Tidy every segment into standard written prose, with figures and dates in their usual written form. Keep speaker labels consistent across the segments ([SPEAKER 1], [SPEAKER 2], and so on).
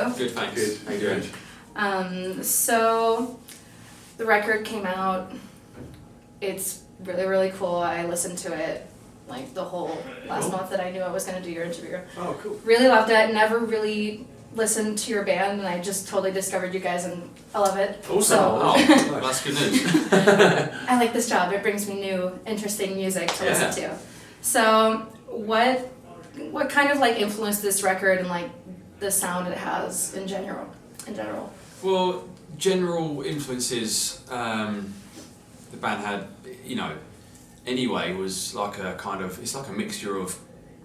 [SPEAKER 1] you?
[SPEAKER 2] Good, thanks.
[SPEAKER 3] Good.
[SPEAKER 2] How you doing?
[SPEAKER 1] So the record came out. It's really, really cool. I listened to it like the whole last month that I knew I was going to do your interview.
[SPEAKER 3] Oh, cool.
[SPEAKER 1] Really loved it. Never really listened to your band, and I just totally discovered you guys, and I love it.
[SPEAKER 2] Awesome.
[SPEAKER 1] So,
[SPEAKER 2] Oh, that's good news.
[SPEAKER 1] I like this job. It brings me new, interesting music to listen to. So what kind of like influenced this record and like the sound it has in general?
[SPEAKER 2] Well, general influences the band had, anyway, was like a kind of, it's like a mixture of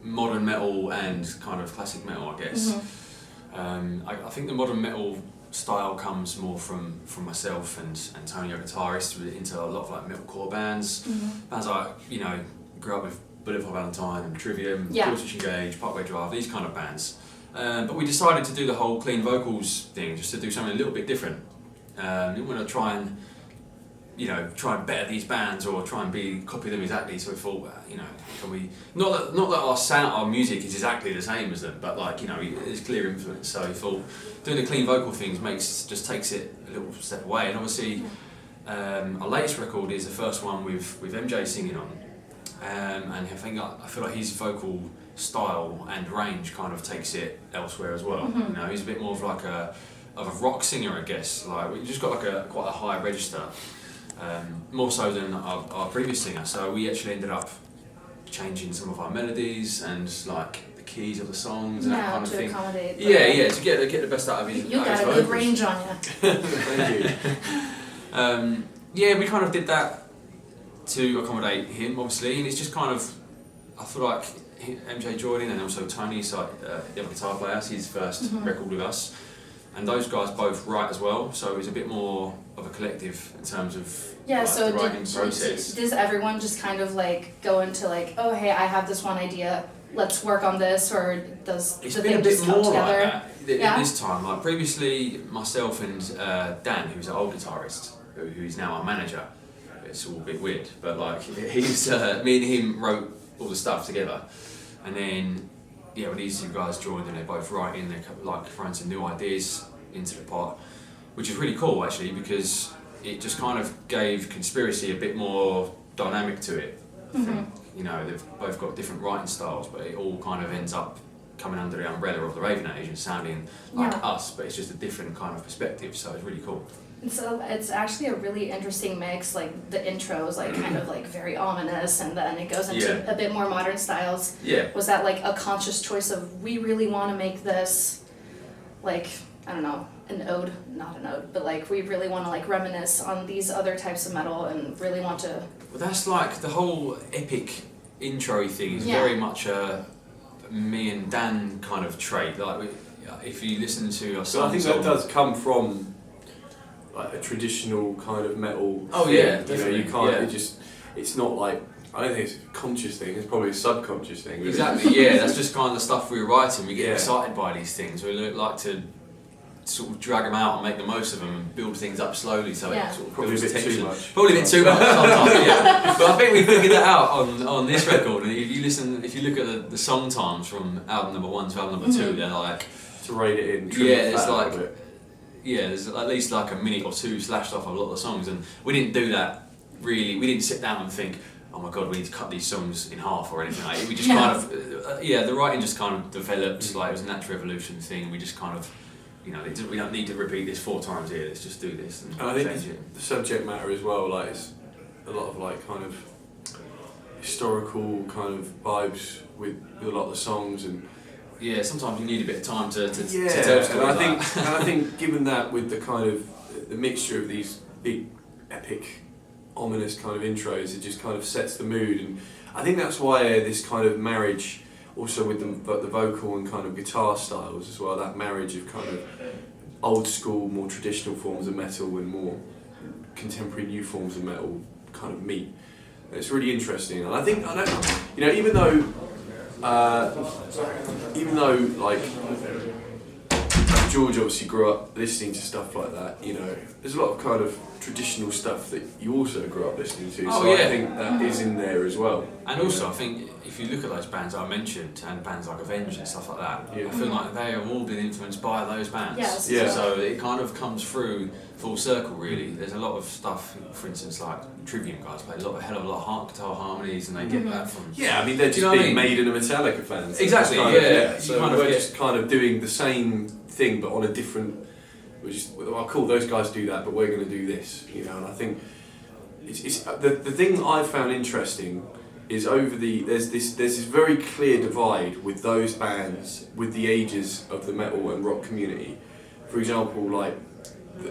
[SPEAKER 2] modern metal and kind of classic metal, I guess.
[SPEAKER 1] Mm-hmm.
[SPEAKER 2] I think the modern metal style comes more from myself and Tony, our guitarist, into a lot of like metalcore bands.
[SPEAKER 1] Mm-hmm.
[SPEAKER 2] Bands like, grew up with Bullet for Valentine and Trivium, Killswitch Engage, Parkway Drive, these kind of bands. But we decided to do the whole clean vocals thing, just to do something a little bit different. Didn't want to try and better these bands or try and copy them exactly. So we thought, can we? Not that our music is exactly the same as them, but there's clear influence. So we thought doing the clean vocal things just takes it a little step away. And obviously, our latest record is the first one with MJ singing on, and I feel like his vocal style and range kind of takes it elsewhere as well.
[SPEAKER 1] Mm-hmm.
[SPEAKER 2] He's a bit more of like a rock singer, I guess. Like we just got like quite a high register. More so than our previous singer, so we actually ended up changing some of our melodies and like the keys of the songs and that kind of thing.
[SPEAKER 1] Accommodate.
[SPEAKER 2] To get the best out of his
[SPEAKER 1] You got a good range on you.
[SPEAKER 3] Thank you.
[SPEAKER 2] We kind of did that to accommodate him, obviously, and it's just kind of, I feel like MJ joining and also Tony, so the other guitar player, it's his first record with us. And those guys both write as well, so it was a bit more of a collective in terms of
[SPEAKER 1] so
[SPEAKER 2] the writing process.
[SPEAKER 1] Does everyone just kind of like go into like, oh hey, I have this one idea, let's work on this, or does
[SPEAKER 2] it's
[SPEAKER 1] the
[SPEAKER 2] been
[SPEAKER 1] thing
[SPEAKER 2] a bit
[SPEAKER 1] just come
[SPEAKER 2] more
[SPEAKER 1] together?
[SPEAKER 2] like that this time. Like previously, myself and Dan, who's our old guitarist, who's now our manager. It's all a bit weird, but like he's me and him wrote all the stuff together, and then. When these two guys joined and they're both writing, they're like throwing some new ideas into the pot, which is really cool actually because it just kind of gave Conspiracy a bit more dynamic to it. I think, they've both got different writing styles, but it all kind of ends up coming under the umbrella of the Raven Age and sounding like us, but it's just a different kind of perspective, so it's really cool.
[SPEAKER 1] So it's actually a really interesting mix, like the intro is like kind of like very ominous and then it goes into a bit more modern styles.
[SPEAKER 2] Yeah.
[SPEAKER 1] Was that like a conscious choice of we really want to make this like, I don't know, not an ode, but like we really want to like reminisce on these other types of metal and really want to...
[SPEAKER 2] Well, that's like the whole epic intro thing is very much a me and Dan kind of trait. Like if you listen to our songs...
[SPEAKER 3] So I think that does come from like a traditional kind of metal.
[SPEAKER 2] Oh
[SPEAKER 3] thing.
[SPEAKER 2] yeah, definitely.
[SPEAKER 3] You can't. It's not like, I don't think it's a conscious thing. It's probably a subconscious thing. Really.
[SPEAKER 2] Exactly. That's just kind of the stuff we were writing. We get excited by these things. We like to sort of drag them out and make the most of them and build things up slowly. So it sort of
[SPEAKER 3] probably
[SPEAKER 2] builds
[SPEAKER 3] a bit
[SPEAKER 2] tension.
[SPEAKER 3] too much.
[SPEAKER 2] Probably a bit too much sometimes. But I think we figured that out on this record. And if you look at the song times from album number 1 to album number 2, they're like
[SPEAKER 3] to rate it in.
[SPEAKER 2] It's like. There's at least like a minute or two slashed off a lot of the songs, and we didn't do that really. We didn't sit down and think, oh my god, we need to cut these songs in half or anything like that. We just kind of, the writing just kind of developed, like it was a natural evolution thing. We just kind of, we don't need to repeat this 4 times here, let's just do this. And
[SPEAKER 3] I think the subject matter as well, like it's a lot of like kind of historical kind of vibes with a lot of the songs and
[SPEAKER 2] sometimes you need a bit of time to tell stories.
[SPEAKER 3] And I think given that with the kind of the mixture of these big epic ominous kind of intros, it just kind of sets the mood, and I think that's why this kind of marriage also with the vocal and kind of guitar styles as well, that marriage of kind of old school, more traditional forms of metal and more contemporary new forms of metal kind of meet. It's really interesting, and I think even though like George obviously grew up listening to stuff like that. You know, there's a lot of kind of traditional stuff that you also grew up listening to.
[SPEAKER 2] Oh,
[SPEAKER 3] so
[SPEAKER 2] yeah.
[SPEAKER 3] I think that is in there as well.
[SPEAKER 2] And also, I think if you look at those bands I mentioned, and bands like Avenged and stuff like that,
[SPEAKER 3] Yeah.
[SPEAKER 2] I feel like they have all been influenced by those bands.
[SPEAKER 1] Yes.
[SPEAKER 3] Yeah.
[SPEAKER 2] So it kind of comes through full circle, really. There's a lot of stuff, for instance, like Trivium guys play a hell of a lot of guitar harmonies, and they get that from.
[SPEAKER 3] Yeah, I mean they're
[SPEAKER 2] Do you
[SPEAKER 3] just
[SPEAKER 2] know
[SPEAKER 3] being
[SPEAKER 2] what I
[SPEAKER 3] made in a Metallica fans.
[SPEAKER 2] Exactly,
[SPEAKER 3] Kind of,
[SPEAKER 2] yeah.
[SPEAKER 3] So
[SPEAKER 2] You kind of
[SPEAKER 3] we're
[SPEAKER 2] get-
[SPEAKER 3] just kind of doing the same thing, but on a different. Well, cool. Those guys do that, but we're going to do this, you know. And I think it's the thing I've found interesting is there's this very clear divide with those bands with the ages of the metal and rock community. For example, like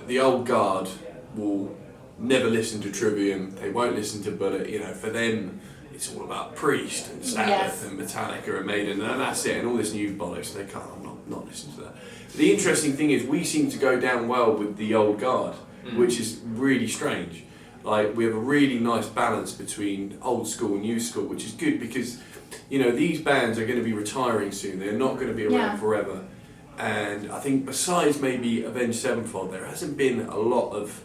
[SPEAKER 3] the old guard will never listen to Trivium. They won't listen to Bullet. You know, for them, it's all about Priest and Sabbath and Metallica and Maiden, and that's it. And all this new bollocks. They can't. I'm not listening to that. But the interesting thing is, we seem to go down well with the old guard, which is really strange. Like, we have a really nice balance between old school and new school, which is good because, you know, these bands are going to be retiring soon. They're not going to be around forever. And I think besides maybe Avenged Sevenfold, there hasn't been a lot of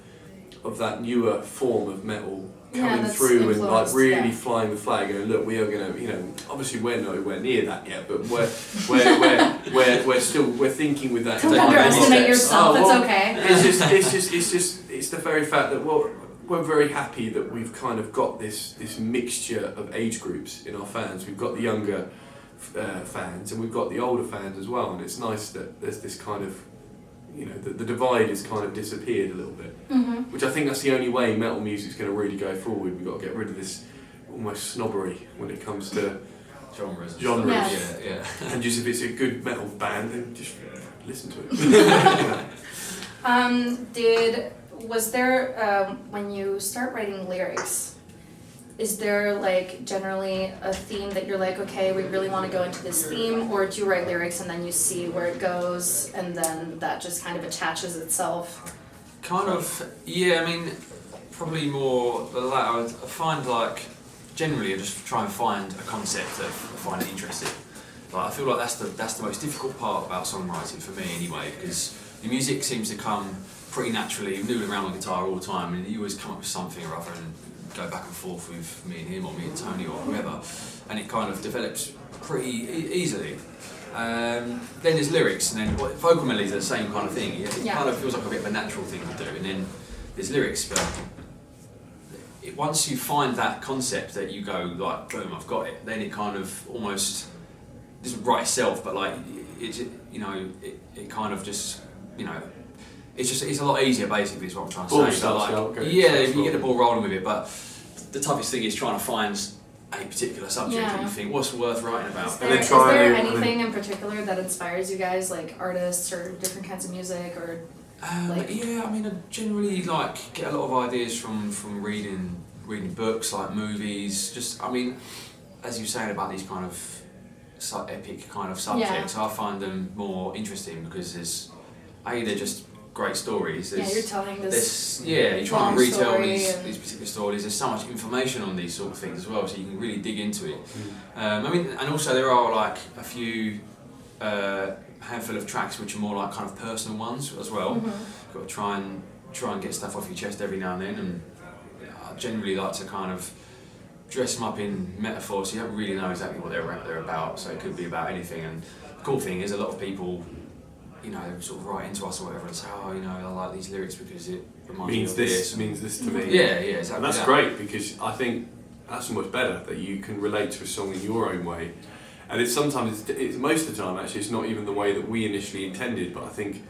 [SPEAKER 3] that newer form of metal coming through and like really flying the flag. Going, look, we are going to, you know, obviously we're nowhere near that yet, but we're thinking with that.
[SPEAKER 1] Don't underestimate yourself. It's okay.
[SPEAKER 3] It's the very fact that we're very happy that we've kind of got this mixture of age groups in our fans. We've got the younger fans and we've got the older fans as well, and it's nice that there's this kind of, you know, the divide has kind of disappeared a little bit, which I think that's the only way metal music's going to really go forward. We've got to get rid of this almost snobbery when it comes to
[SPEAKER 2] genres.
[SPEAKER 1] Yes.
[SPEAKER 2] Yeah.
[SPEAKER 3] And just if it's a good metal band, then just listen to it.
[SPEAKER 1] Was there, when you start writing lyrics, is there like generally a theme that you're like, okay, we really want to go into this theme, or do you write lyrics and then you see where it goes and then that just kind of attaches itself?
[SPEAKER 2] Kind of, yeah, I mean, probably more the latter. I find like, generally I just try and find a concept that I find interesting. Like, I feel like that's the most difficult part about songwriting for me anyway, because the music seems to come pretty naturally. I'm moving around with guitar all the time, and you always come up with something or other and go back and forth with me and him or me and Tony or whoever, and it kind of develops pretty easily. Then there's lyrics, and then vocal melodies are the same kind of thing. It kind of feels like a bit of a natural thing to do, and then there's lyrics, but once you find that concept that you go like, boom, I've got it, then it kind of almost doesn't write itself, but like it kind of just, you know, it's a lot easier basically is what I'm trying to say. So like, you get the ball rolling with it, but the toughest thing is trying to find a particular subject that you think, what's worth writing about?
[SPEAKER 1] Is there anything in particular that inspires you guys, like artists or different kinds of music, or
[SPEAKER 2] yeah, I mean, I generally like get a lot of ideas from reading books, like movies. Just, I mean, as you're saying about these kind of epic kind of subjects, I find them more interesting because they're just great stories.
[SPEAKER 1] You're telling this.
[SPEAKER 2] You're trying to retell these particular stories. There's so much information on these sort of things as well, so you can really dig into it. I mean, and also there are like a few handful of tracks which are more like kind of personal ones as well. You've got to try and get stuff off your chest every now and then, and I generally like to kind of dress them up in metaphors so you don't really know exactly what they're about, so it could be about anything. And the cool thing is a lot of people, you know, sort of write into us or whatever and say, oh, you know, I like these lyrics because it reminds me of this.
[SPEAKER 3] Means this to me.
[SPEAKER 2] Yeah, exactly.
[SPEAKER 3] And that's great, because I think that's so much better that you can relate to a song in your own way. And it's most of the time actually it's not even the way that we initially intended, but I think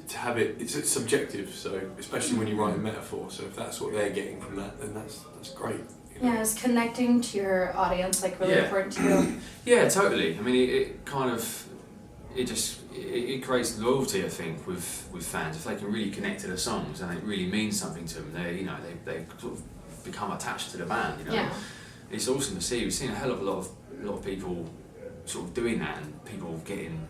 [SPEAKER 3] to have it's subjective, so especially when you write a metaphor, so if that's what they're getting from that, then that's great. You know?
[SPEAKER 1] Yeah, is connecting to your audience like really important to you?
[SPEAKER 2] Yeah, totally. I mean, it kind of, it creates loyalty, I think, with fans. If they can really connect to the songs and it really means something to them, they sort of become attached to the band. You know, it's awesome to see. We've seen a hell of a lot of people sort of doing that, and people getting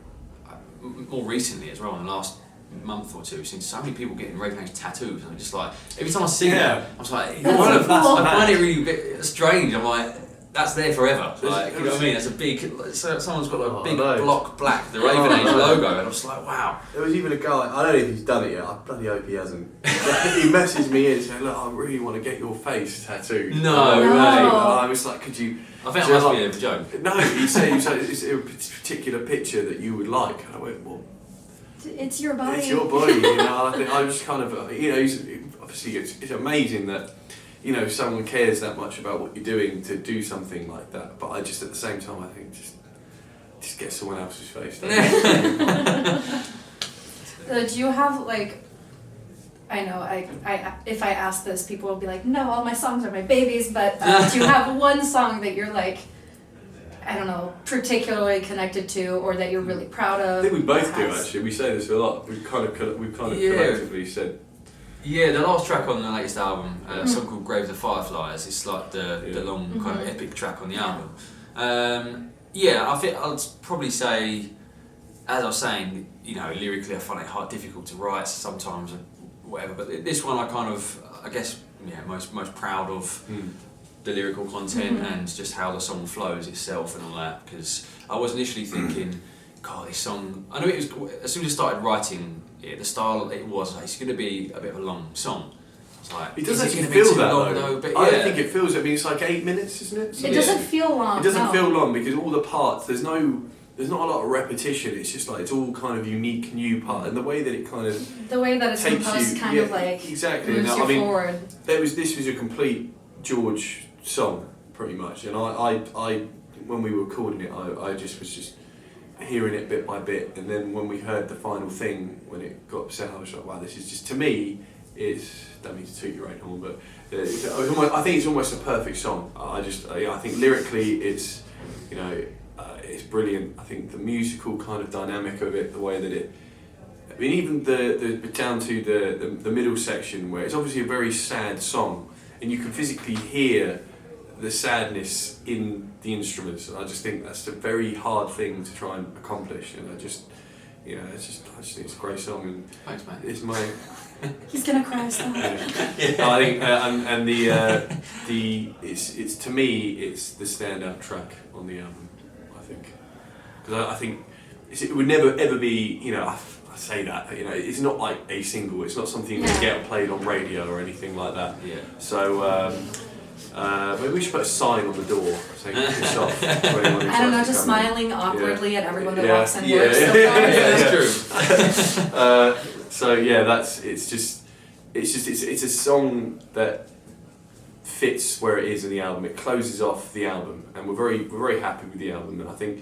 [SPEAKER 2] more recently as well in the last month or two. We've seen so many people getting Ravenage tattoos, and I'm just like, every time I see that, I'm just like, I find it really a bit strange. I'm like, that's there forever. Like, you know what I mean? It's a big. So someone's got a big block black, the Raven Age logo, and I'm just like, wow.
[SPEAKER 3] There was even a guy. I don't know if he's done it yet. I bloody hope he hasn't. He messaged me in saying, "Look, I really want to get your face tattooed."
[SPEAKER 2] No way.
[SPEAKER 3] I was like, "Could you?"
[SPEAKER 2] I think it must be a joke.
[SPEAKER 3] No, he said it's a particular picture that you would like, and I went, "Well,
[SPEAKER 1] it's your body.
[SPEAKER 3] It's your body." You know, I think I was kind of, you know, obviously it's amazing that, you know, someone cares that much about what you're doing to do something like that. But I just, at the same time, I think just get someone else's face.
[SPEAKER 1] Do you have like? I know, I if I ask this, people will be like, no, all my songs are my babies, but do you have one song that you're like, I don't know, particularly connected to, or that you're really proud of?
[SPEAKER 3] I think we both do, actually. We say this a lot. We've kind of collectively said.
[SPEAKER 2] Yeah, the last track on the latest album, a song called Graves of Fireflies, it's like the long kind of epic track on the album. I think I'd probably say, as I was saying, you know, lyrically I find it difficult to write sometimes, whatever, but this one I guess, most proud of the lyrical content and just how the song flows itself and all that, because I was initially thinking, God, this song, I know it was, as soon as I started writing it, the style it was, it's going to be a bit of a long song. It's like,
[SPEAKER 3] it doesn't actually feel that long, though. But I don't think it feels, I mean, it's like 8 minutes, isn't it?
[SPEAKER 1] It doesn't feel long.
[SPEAKER 3] It doesn't feel long because all the parts, there's not a lot of repetition. It's just like, it's all kind of unique new part, and the way that it kind of
[SPEAKER 1] the way that it's composed kind of like
[SPEAKER 3] exactly
[SPEAKER 1] moves you forward.
[SPEAKER 3] This was a complete George song pretty much, and I when we were recording it, I just was hearing it bit by bit, and then when we heard the final thing, when it got set, I was like, wow, this is just, to me, don't mean to toot your own horn, but I think it's almost a perfect song. I think lyrically it's, you know, it's brilliant. I think the musical kind of dynamic of it, the way that it, I mean, even the down to the middle section where it's obviously a very sad song, and you can physically hear the sadness in the instruments, and I just think that's a very hard thing to try and accomplish, and I just think it's a great song, and
[SPEAKER 2] thanks, mate.
[SPEAKER 3] It's my
[SPEAKER 1] he's gonna cry. So.
[SPEAKER 3] Yeah. I think and it's to me it's the standout track on the album, I think, because I think it would never ever be, you know, I say that, you know, it's not like a single, it's not something you can get played on radio or anything like that. Yeah. So maybe we should put a sign on the door saying piss off. I
[SPEAKER 1] don't know, just smiling awkwardly at everyone that walks in.
[SPEAKER 2] That's
[SPEAKER 3] true. So yeah, it's a song that fits where it is in the album. It closes off the album, and we're very happy with the album. And I think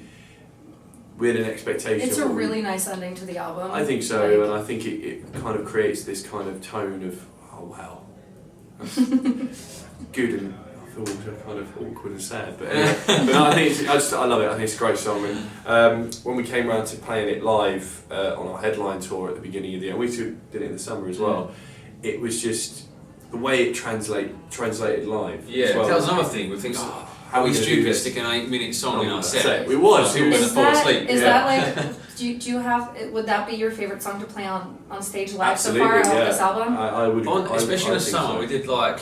[SPEAKER 3] we had an expectation.
[SPEAKER 1] It's a really nice ending to the album.
[SPEAKER 3] I think so, and I think it kind of creates this kind of tone of, oh wow, that's good, and I feel kind of awkward and sad. But anyway, but I think I love it. I think it's a great song. And when we came around to playing it live on our headline tour at the beginning of the year, we did it in the summer as well. It was just the way it translated live.
[SPEAKER 2] Yeah, as well. That was another thing. We think, how are we stupid sticking an 8-minute song in our set?
[SPEAKER 3] It was.
[SPEAKER 2] People going to fall asleep.
[SPEAKER 1] Is that like? Do you have? Would that be your favorite song to play on stage live
[SPEAKER 3] Absolutely,
[SPEAKER 1] so far on this album?
[SPEAKER 3] I would.
[SPEAKER 2] Especially in the summer,
[SPEAKER 3] so.
[SPEAKER 2] we did like,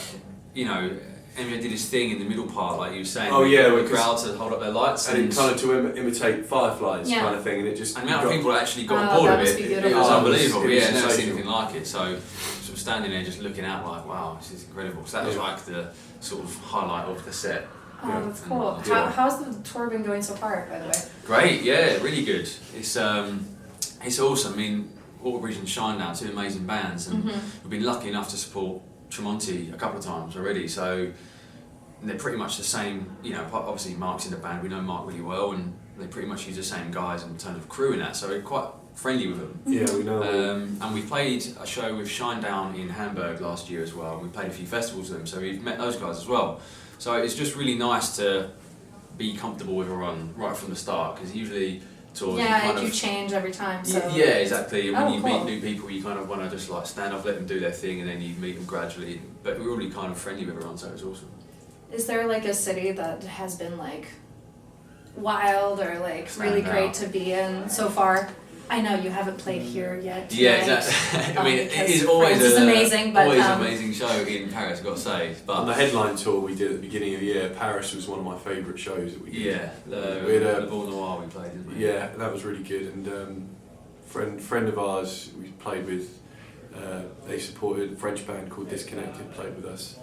[SPEAKER 2] you know, Emma did his thing in the middle part, like you were saying.
[SPEAKER 3] Oh yeah,
[SPEAKER 2] the crowd to hold up their lights
[SPEAKER 3] and kind of to imitate fireflies, kind of thing, and it just.
[SPEAKER 2] And the amount of people actually got on board with it. It was unbelievable. Yeah, never seen anything like it. So, sort of standing there just looking out like, wow, this is incredible. So that was like the sort of highlight of the set.
[SPEAKER 1] Oh, that's cool. How's the tour been going so far, by the way?
[SPEAKER 2] Great, yeah, really good. It's awesome. I mean, Waterbridge and Shinedown, two amazing bands, and we've been lucky enough to support Tremonti a couple of times already. So they're pretty much the same. You know, obviously Mark's in the band. We know Mark really well, and they pretty much use the same guys in terms of crew and that. So we're quite friendly with them.
[SPEAKER 3] Yeah, we know.
[SPEAKER 2] And we played a show with Shinedown in Hamburg last year as well. And we played a few festivals with them, so we've met those guys as well. So it's just really nice to be comfortable with everyone right from the start, because usually tours
[SPEAKER 1] you change every time. So.
[SPEAKER 2] Yeah, exactly. And when you meet new people, you kind of want to just like stand up, let them do their thing, and then you meet them gradually. But we're already kind of friendly with everyone, so it's awesome.
[SPEAKER 1] Is there like a city that has been like wild or like really great to be in so far? I know you haven't played here yet.
[SPEAKER 2] Yeah,
[SPEAKER 1] tonight,
[SPEAKER 2] exactly. I mean, it
[SPEAKER 1] because
[SPEAKER 2] is always
[SPEAKER 1] France is amazing, but
[SPEAKER 2] always an amazing show in Paris, I've got to say. But
[SPEAKER 3] on the headline tour we did at the beginning of the year, Paris was one of my favourite shows that we did.
[SPEAKER 2] yeah,
[SPEAKER 3] We had
[SPEAKER 2] the Ball Noir we played, didn't we?
[SPEAKER 3] Yeah, that was really good. And friend of ours we played with, they supported a French band called Disconnected, played with us.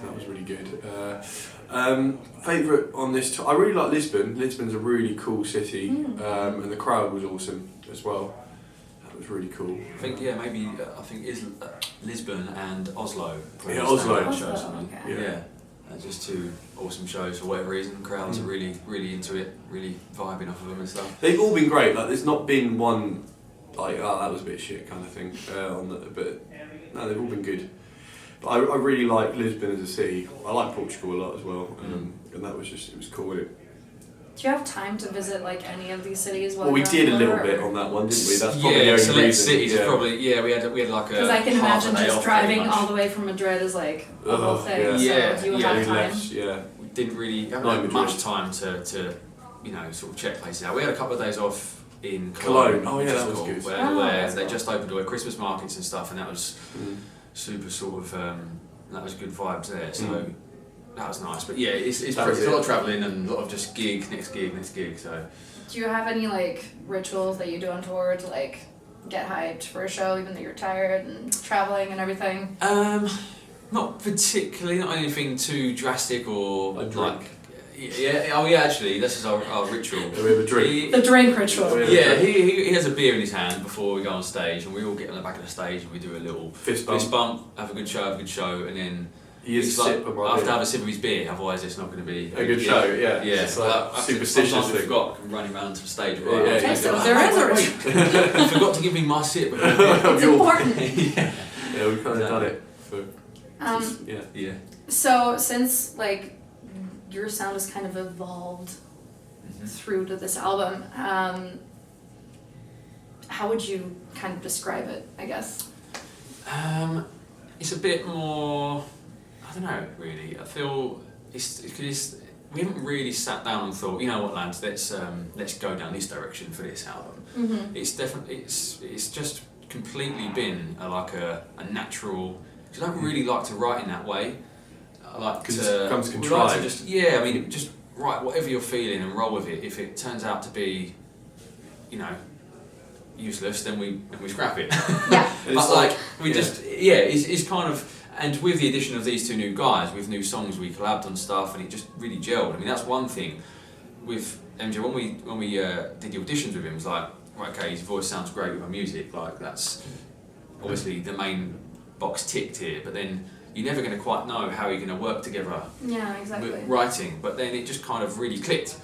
[SPEAKER 3] That was really good. Favourite on this tour, I really like Lisbon. Lisbon's a really cool city, and the crowd was awesome as well. That was really cool.
[SPEAKER 2] I think maybe I think is Lisbon and Oslo.
[SPEAKER 3] Yeah, Oslo.
[SPEAKER 2] Shows for me.
[SPEAKER 1] Okay.
[SPEAKER 2] Yeah. Just two awesome shows for whatever reason. Crowds are really into it, really vibing off of them and stuff.
[SPEAKER 3] They've all been great. Like, there's not been one like, oh, that was a bit shit kind of thing. But no, they've all been good. But I really like Lisbon as a city. I like Portugal a lot as well, and that was it was cool.
[SPEAKER 1] Do you have time to visit like any of these cities?
[SPEAKER 3] Well, we did a little bit on that one, didn't we? That's probably the only
[SPEAKER 2] select
[SPEAKER 3] reason.
[SPEAKER 2] cities is probably we had like a.
[SPEAKER 1] Because I can
[SPEAKER 2] half a
[SPEAKER 1] imagine
[SPEAKER 2] day
[SPEAKER 1] just
[SPEAKER 2] off
[SPEAKER 1] driving
[SPEAKER 2] pretty much.
[SPEAKER 1] all the way from Madrid is like a whole thing.
[SPEAKER 3] Yeah.
[SPEAKER 1] So do you have time?
[SPEAKER 2] We didn't really have
[SPEAKER 3] Madrid.
[SPEAKER 2] much time to sort of check places out. We had a couple of days off in
[SPEAKER 3] Cologne. Oh yeah,
[SPEAKER 2] which
[SPEAKER 3] that was
[SPEAKER 2] cool,
[SPEAKER 3] good.
[SPEAKER 2] Where they just opened all the Christmas markets and stuff, and that was super sort of that was good vibes there. So that was nice. But yeah, it's a lot of travelling and a lot of just next gig. So
[SPEAKER 1] do you have any like rituals that you do on tour to like get hyped for a show, even though you're tired and traveling and everything?
[SPEAKER 2] Not particularly, not anything too drastic or
[SPEAKER 3] a drink.
[SPEAKER 2] like. Yeah, actually, this is our ritual.
[SPEAKER 3] We have a drink.
[SPEAKER 1] The drink ritual.
[SPEAKER 2] Yeah, he has a beer in his hand before we go on stage, and we all get on the back of the stage and we do a little
[SPEAKER 3] fist
[SPEAKER 2] bump, have a good show, and then
[SPEAKER 3] he's
[SPEAKER 2] like,
[SPEAKER 3] sip of
[SPEAKER 2] I have
[SPEAKER 3] beer.
[SPEAKER 2] to have a sip of his beer, otherwise it's not going to be
[SPEAKER 3] a good show. Yeah,
[SPEAKER 2] It's
[SPEAKER 3] like superstitious.
[SPEAKER 2] Sometimes I forgot running around to the stage. Right,
[SPEAKER 1] Okay, so there is a ritual.
[SPEAKER 2] You forgot to give me my sip.
[SPEAKER 1] It's important.
[SPEAKER 3] Yeah, we've kind of done it for.
[SPEAKER 2] Yeah.
[SPEAKER 1] So since like your sound has kind of evolved through to this album, how would you kind of describe it, I guess?
[SPEAKER 2] It's a bit more, I don't know really, I feel it's we haven't really sat down and thought, you know what lads, let's go down this direction for this album. It's definitely, it's just completely been a natural, because I don't really like to write in that way. I like to,
[SPEAKER 3] it becomes contrived.
[SPEAKER 2] Just write whatever you're feeling and roll with it. If it turns out to be, useless, then we scrap it.
[SPEAKER 1] Yeah.
[SPEAKER 2] But it's kind of, and with the addition of these two new guys, with new songs, we collabed on stuff, and it just really gelled. I mean, that's one thing with MJ when we did the auditions with him. It was like, right, okay, his voice sounds great with my music. Like that's obviously the main box ticked here, but then you're never going to quite know how you're going to work together.
[SPEAKER 1] Yeah, exactly.
[SPEAKER 2] With writing, but then it just kind of really clicked.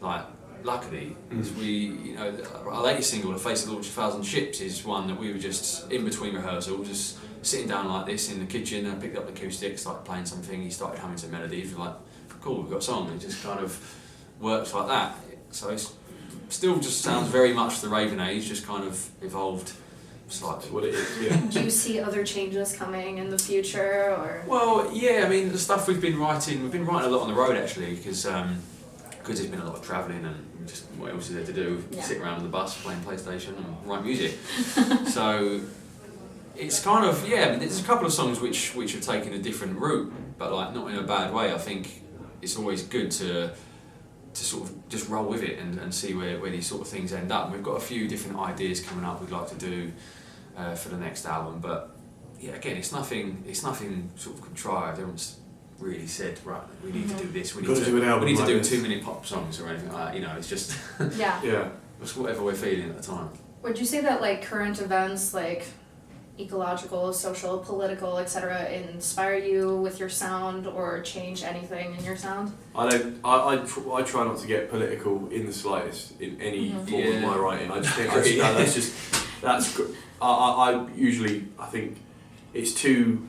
[SPEAKER 2] Like, luckily, our latest single, "The Face of Launch 1,000 Ships," is one that we were just in between rehearsals, just sitting down like this in the kitchen, and I picked up the acoustic, started playing something. He started humming some melodies. We're like, cool, we've got a song. And it just kind of works like that. So it's still just sounds very much the Raven Age, just kind of evolved. Slightly.
[SPEAKER 3] What it is, yeah.
[SPEAKER 1] Do you see other changes coming in the future, or?
[SPEAKER 2] Well, yeah. I mean, the stuff we've been writing a lot on the road actually, because there's been a lot of travelling and just what else is there to do?
[SPEAKER 1] Yeah.
[SPEAKER 2] Sit around on the bus playing PlayStation and write music. So it's kind of I mean, there's a couple of songs which have taken a different route, but like not in a bad way. I think it's always good to sort of just roll with it and see where these sort of things end up. And we've got a few different ideas coming up we'd like to do for the next album, but yeah, again, it's nothing sort of contrived. Everyone's really said, right, we need to do this. We need to do 2-minute pop songs or anything like that. It's just it's whatever we're feeling at the time.
[SPEAKER 1] Would you say that like current events, like ecological, social, political, etc., inspire you with your sound or change anything in your sound?
[SPEAKER 3] I try not to get political in the slightest in any form of my writing. I just think I usually think it's too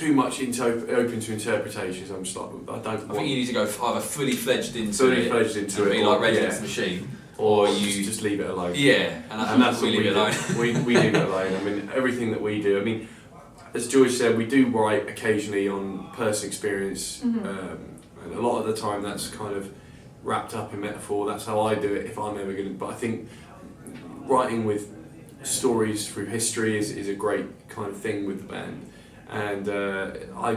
[SPEAKER 3] much open to interpretations. I'm just like, I think
[SPEAKER 2] you need to go either fully fledged into it and be like Rage Against the Machine, or you
[SPEAKER 3] just leave it alone.
[SPEAKER 2] Yeah, and that's
[SPEAKER 3] what
[SPEAKER 2] we leave it alone.
[SPEAKER 3] we leave it alone. I mean, everything that we do. I mean, as George said, we do write occasionally on personal experience, and a lot of the time that's kind of wrapped up in metaphor. That's how I do it if I'm ever going to. But I think writing with stories through history is a great kind of thing with the band, and I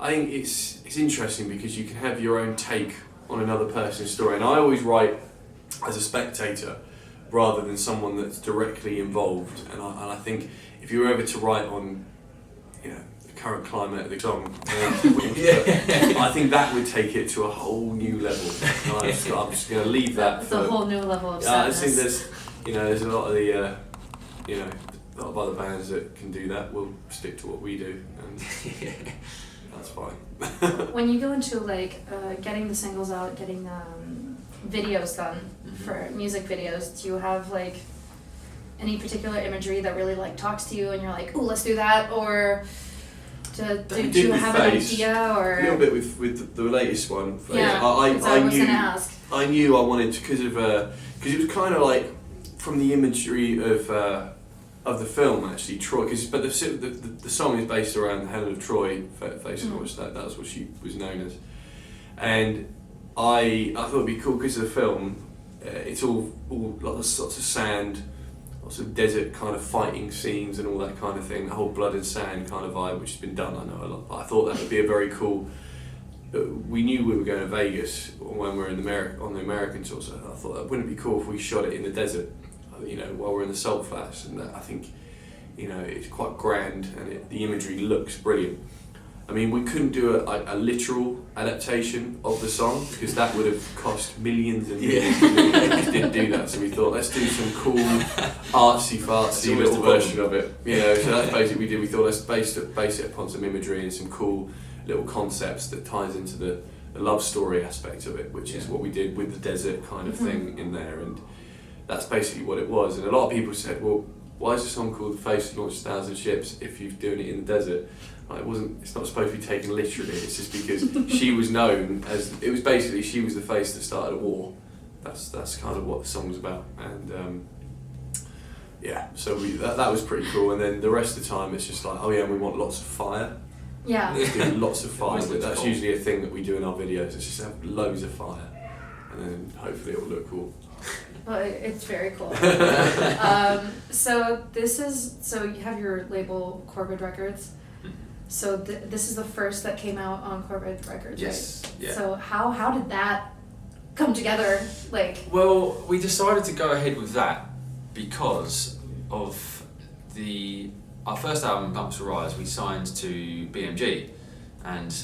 [SPEAKER 3] think it's interesting because you can have your own take on another person's story, and I always write as a spectator rather than someone that's directly involved, and I think if you were ever to write on, you know, the current climate of the song, I think that would take it to a whole new level. I'm just going to leave that
[SPEAKER 1] for a whole new level of sadness.
[SPEAKER 3] I think there's a lot of the a lot of other bands that can do that. We'll stick to what we do, and that's fine.
[SPEAKER 1] When you go into like getting the singles out, getting videos done for music videos, do you have like any particular imagery that really like talks to you and you're like, ooh, let's do that, or do you have an idea? Or
[SPEAKER 3] a little bit with the latest one.
[SPEAKER 1] Yeah, I was gonna ask.
[SPEAKER 3] I knew I wanted to because it was kind of like from the imagery of the film actually, Troy. But the song is based around Helen of Troy, Face of Horse. That's what she was known as, and I thought it'd be cool because of the film. It's all lots of sand, lots of desert kind of fighting scenes and all that kind of thing. The whole blood and sand kind of vibe, which has been done, I know a lot. But I thought that would be a very cool. We knew we were going to Vegas when we were on the American tour, so I thought that wouldn't it be cool if we shot it in the desert, you know, while we're in the salt flats, and I think, you know, it's quite grand and the imagery looks brilliant. I mean, we couldn't do a literal adaptation of the song because that would have cost millions and millions. We just didn't do that, so we thought let's do some cool artsy-fartsy little version of it. You know, so that's basically what we did. We thought let's base it upon some imagery and some cool little concepts that ties into the love story aspect of it, which is what we did with the desert kind of thing in there, and that's basically what it was. And a lot of people said, well, why is the song called The Face That Launched 1,000 Ships if you're doing it in the desert? Like, it's not supposed to be taken literally, it's just because she was known as, it was basically, she was the face that started a war. That's kind of what the song was about. And so that was pretty cool. And then the rest of the time it's just like, oh yeah, and we want lots of fire.
[SPEAKER 1] Yeah.
[SPEAKER 3] Let's do lots of fire. That's usually a thing that we do in our videos. It's just have loads of fire, and then hopefully it will look cool.
[SPEAKER 1] Well, it's very cool. So you have your label Corbett Records. So this is the first that came out on Corbett Records,
[SPEAKER 2] yes,
[SPEAKER 1] right?
[SPEAKER 2] Yeah.
[SPEAKER 1] So how did that come together? Like.
[SPEAKER 2] Well, we decided to go ahead with that because of our first album, Bumps to Rise. We signed to BMG, and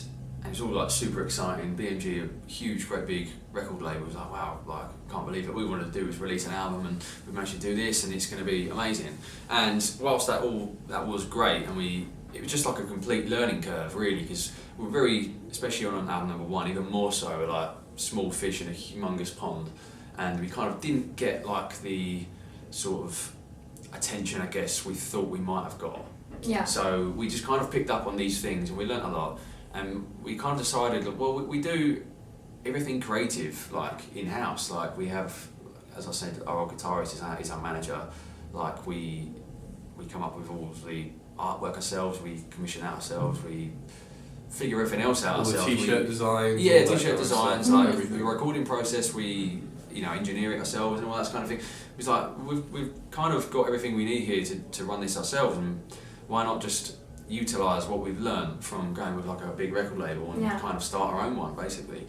[SPEAKER 2] it's all like super exciting. BMG, a huge, great big record label. It was like, wow, like can't believe it. What we wanted to do was release an album, and we managed to do this, and it's going to be amazing. And whilst that was great, and it was just like a complete learning curve, really, because we're very, especially on album number 1, even more so, we're like small fish in a humongous pond, and we kind of didn't get like the sort of attention, I guess, we thought we might have got.
[SPEAKER 1] Yeah.
[SPEAKER 2] So we just kind of picked up on these things, and we learnt a lot, and we kind of decided, well, we do everything creative, like in-house. Like we have, as I said, our guitarist is our manager. Like we come up with all of the artwork ourselves, we commission it ourselves, we figure everything else out ourselves.
[SPEAKER 3] The t-shirt designs.
[SPEAKER 2] Yeah, t-shirt designs, like the recording process, we engineer it ourselves and all that kind of thing. It's like we've kind of got everything we need here to run this ourselves, and why not just utilise what we've learned from going with like a big record label and kind of start our own one basically.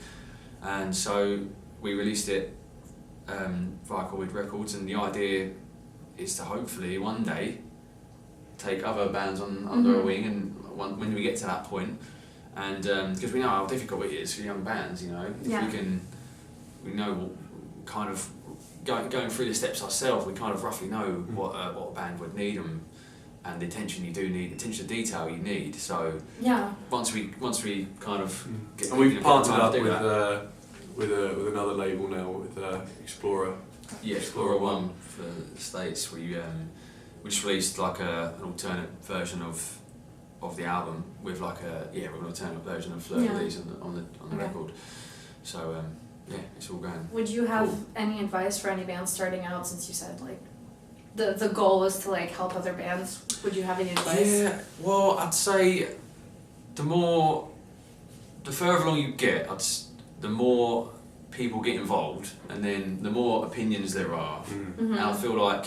[SPEAKER 2] And so we released it via Corbett Records, and the idea is to hopefully one day take other bands under our wing, and when we get to that point, and because we know how difficult it is for young bands, you know, we know kind of going through the steps ourselves, we kind of roughly know what a band would need, and the attention you do need, attention to detail you need. So once we kind of get,
[SPEAKER 3] and we've partnered up with another label now, with Explorer.
[SPEAKER 2] Yeah, Explorer One for the States. We just released like an alternate version of the album with like with an alternate version of Leur on the record. So it's all going.
[SPEAKER 1] Would you have any advice for any bands starting out, since you said like the goal is to like help other bands? Would you have any advice?
[SPEAKER 2] Yeah, well, I'd say the further along you get, the more people get involved, and then the more opinions there are, and I feel like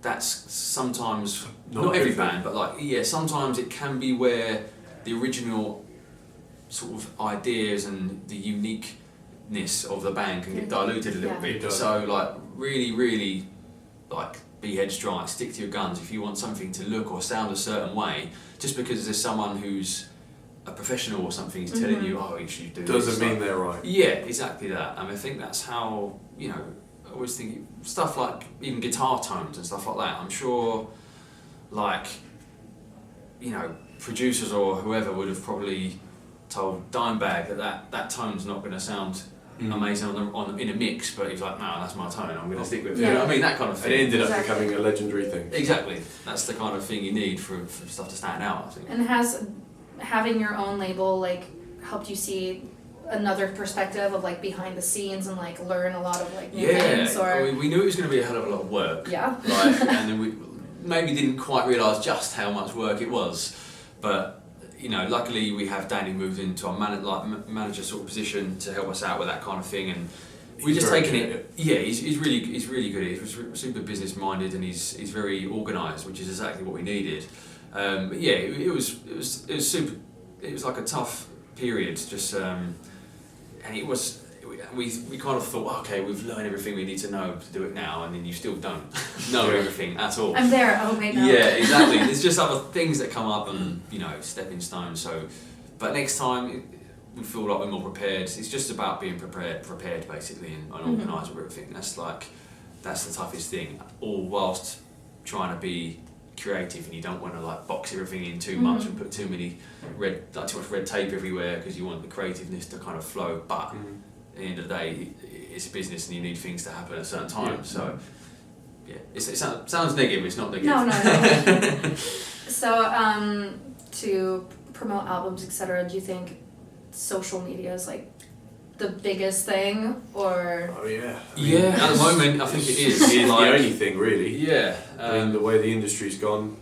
[SPEAKER 2] that's sometimes not every band, but like sometimes it can be where the original sort of ideas and the uniqueness of the band can get diluted a little bit. So like really like be headstrong, stick to your guns. If you want something to look or sound a certain way, just because there's someone who's a professional or something is telling you, oh, you should do this.
[SPEAKER 3] Doesn't mean they're right.
[SPEAKER 2] Yeah, exactly that. And I think that's how, I always think stuff like even guitar tones and stuff like that. I'm sure, like, producers or whoever would have probably told Dimebag that tone's not going to sound amazing in a mix, but he's like, no, that's my tone, I'm going to stick with it. You know what I mean? That kind of thing.
[SPEAKER 3] And it ended up becoming a legendary thing.
[SPEAKER 2] Exactly. That's the kind of thing you need for stuff to stand out, I think.
[SPEAKER 1] And has having your own label like helped you see another perspective of like behind the scenes and like learn a lot of like new things? Or
[SPEAKER 2] we knew it was going to be a hell of a lot of work.
[SPEAKER 1] Yeah.
[SPEAKER 2] Right? And then we maybe didn't quite realise just how much work it was, but luckily we have Danny moved into our manager sort of position to help us out with that kind of thing, and we're just taking it. Yeah, he's really good. He's super business minded, and he's very organised, which is exactly what we needed. But yeah, it was super. It was like a tough period, just and it was. We kind of thought, okay, we've learned everything we need to know to do it now, and then you still don't know everything at all.
[SPEAKER 1] I'm there. Oh wait, no.
[SPEAKER 2] Yeah, exactly. There's just other things that come up, and stepping stones. So, but next time we feel like we're more prepared. It's just about being prepared basically, and organised with everything. That's the toughest thing. All whilst trying to be creative, and you don't want to like box everything in too much and put too much red tape everywhere, because you want the creativeness to kind of flow. But at the end of the day, it's a business and you need things to happen at a certain time. Yeah. So, yeah, it sounds negative, it's not negative.
[SPEAKER 1] No. So, to promote albums, etc., do you think social media is like the biggest thing, or?
[SPEAKER 3] Oh yeah.
[SPEAKER 2] At the moment, I think it is.
[SPEAKER 3] It's the only thing, really.
[SPEAKER 2] Yeah.
[SPEAKER 3] I mean, the way the industry's gone,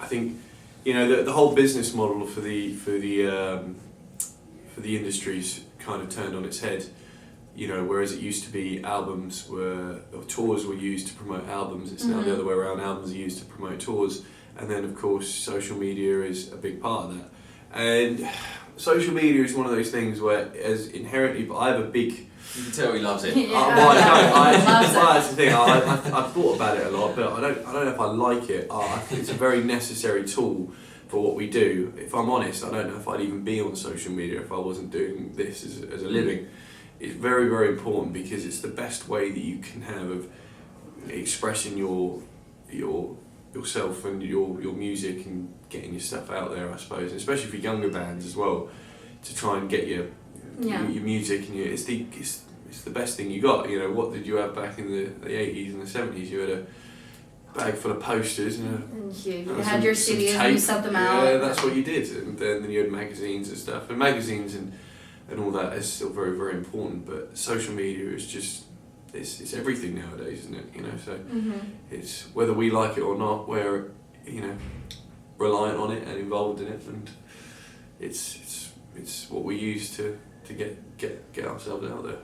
[SPEAKER 3] I think, the whole business model for the industry's kind of turned on its head. Whereas it used to be tours were used to promote albums, it's now the other way around. Albums are used to promote tours, and then of course social media is a big part of that. And social media is one of those things where, as inherently, but I have a big.
[SPEAKER 2] You can tell he loves it.
[SPEAKER 3] That's the thing. I've thought about it a lot, but I don't know if I like it. I think it's a very necessary tool for what we do. If I'm honest, I don't know if I'd even be on social media if I wasn't doing this as a living. It's very, very important, because it's the best way that you can have of expressing yourself and your music and getting your stuff out there, I suppose, and especially for younger bands as well, to try and get your music and it's the best thing you got. What did you have back in the 80s and the 70s? You had a bag full of posters and
[SPEAKER 1] you had your CDs and you sent them out.
[SPEAKER 3] Yeah, that's what you did, and then you had magazines and stuff, and magazines and all that is still very, very important. But social media is just it's everything nowadays, isn't it? So it's whether we like it or not, we're reliant on it and involved in it, and it's what we use to get ourselves out there.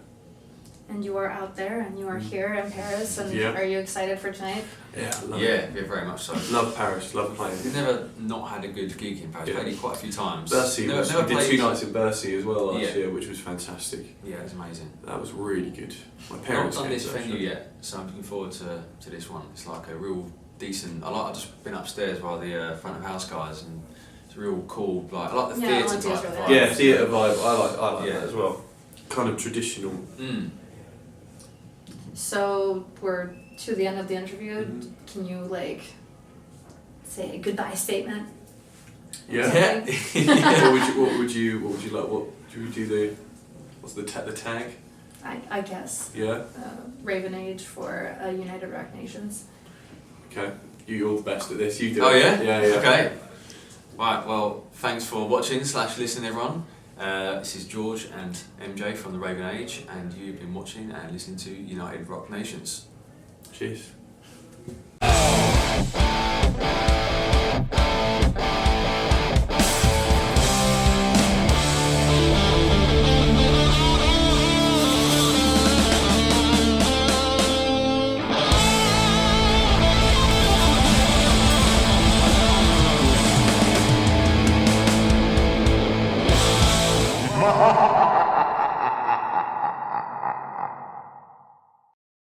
[SPEAKER 1] And you are out there, and you are here in Paris, and are you excited for tonight?
[SPEAKER 2] Yeah, I love it. Yeah, very much so.
[SPEAKER 3] Love Paris, love playing.
[SPEAKER 2] We've never not had a good gig in Paris. Played it quite a few times.
[SPEAKER 3] Bercy we did 2 nights in Bercy as well last year, which was fantastic.
[SPEAKER 2] Yeah, it was amazing.
[SPEAKER 3] That was really good. My parents
[SPEAKER 2] I've not done this venue yet, so I'm looking forward to this one. It's like a real decent. I've just been upstairs by the front of house guys, and it's real cool. Like I like the theatre type vibe.
[SPEAKER 3] Yeah, theatre vibe. I like that as well. Kind of traditional.
[SPEAKER 1] So we're to the end of the interview. Can you say a goodbye statement?
[SPEAKER 3] Yeah. What would you like? What do we do? What's the tag?
[SPEAKER 1] I guess.
[SPEAKER 3] Yeah.
[SPEAKER 1] Raven Age for United Rock Nations.
[SPEAKER 3] Okay. You're the best at this. You do.
[SPEAKER 2] Oh yeah.
[SPEAKER 3] Yeah.
[SPEAKER 2] Okay. Right. Well, thanks for watching / listening, everyone. This is George and MJ from the Raven Age, and you've been watching and listening to United Rock Nations.
[SPEAKER 3] Cheers.
[SPEAKER 4] Mama.